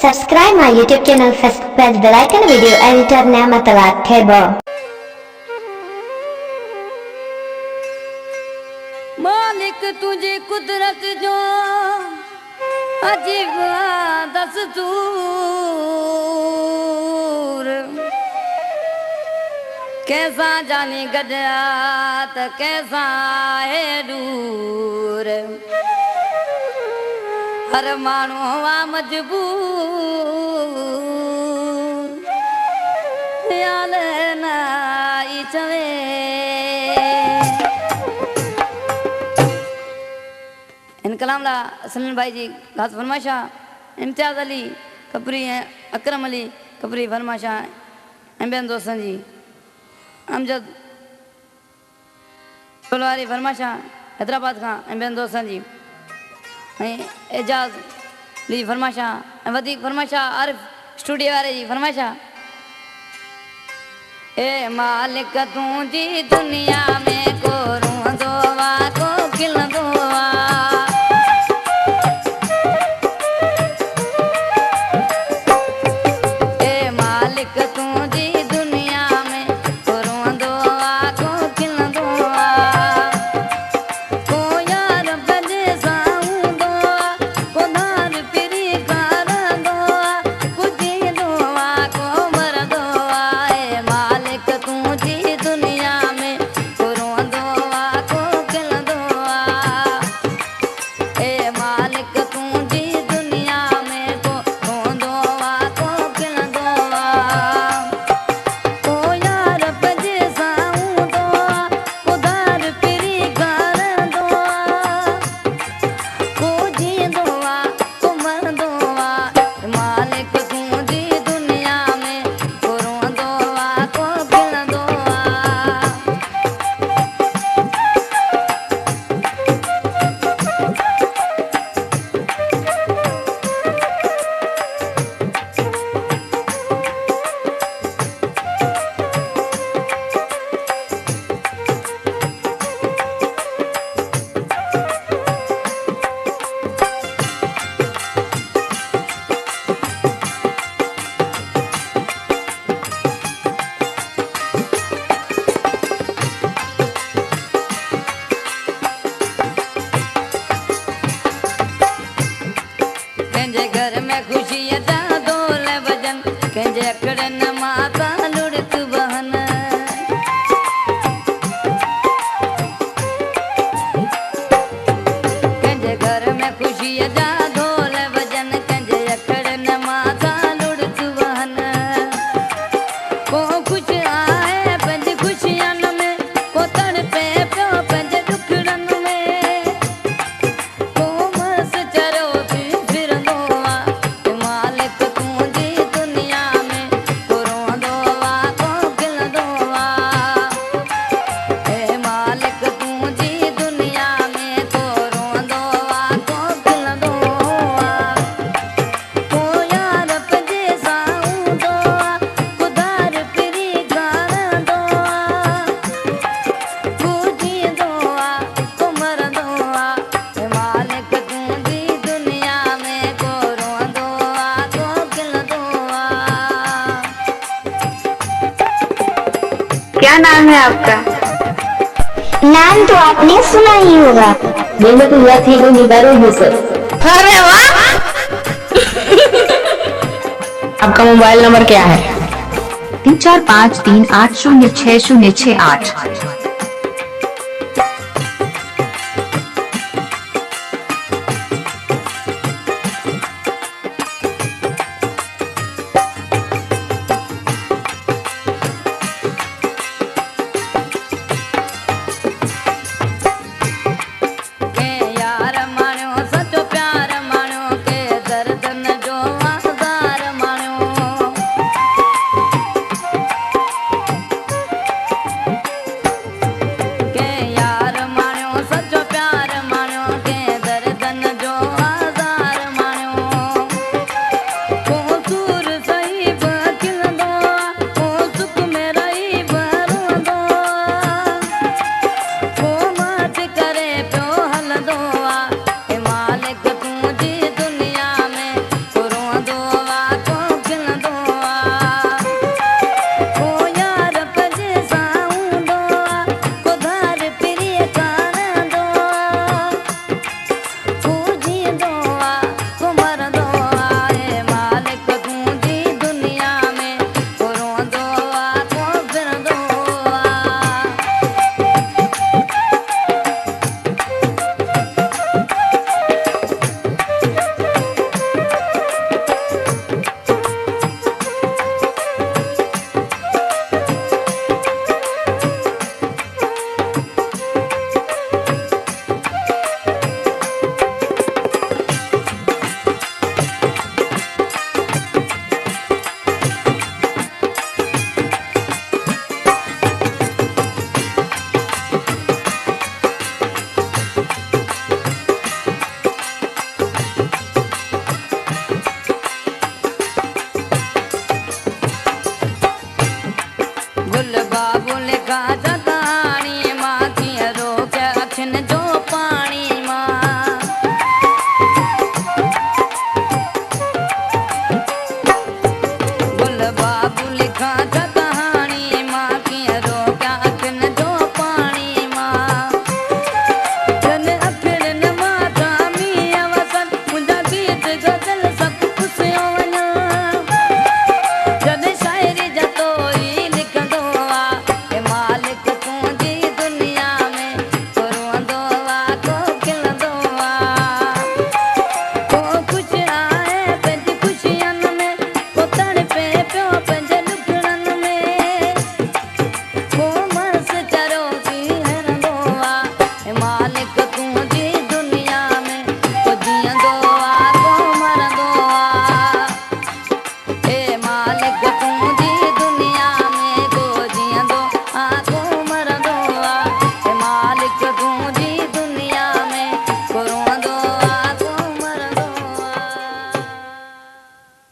Subscribe my YouTube channel first, press the like and video editor nama telat heboh. मालिक तुझे कुदरत जो अजीब दस्तूर कैसा जाने गजरा त कैसा है दूर हर मानो हुआ मजबूर ख्याल ना ई चवे इन कलाम ला सलीम भाई जी खास फरमाइशा इम्तियाज अली कपरी अकरम अली कपरी फरमाइशा एम्बियन दोस्तन जी अमजद फुलवारी फरमाइशा हैदराबाद का एम्बियन दोस्तन जी एजाज ली फरमाइशा वधीक फरमाइशा आरिफ स्टूडियो वाले जी फरमाइशा ए मालिक तू जी दुनिया में को रोंदो वा को खिलंदो वा क्या नाम है आपका? नाम तो आपने सुना ही होगा। मैंने तो याद थी वो निबारो है सर। अरे वाह आपका मोबाइल नंबर क्या है? 3453806068।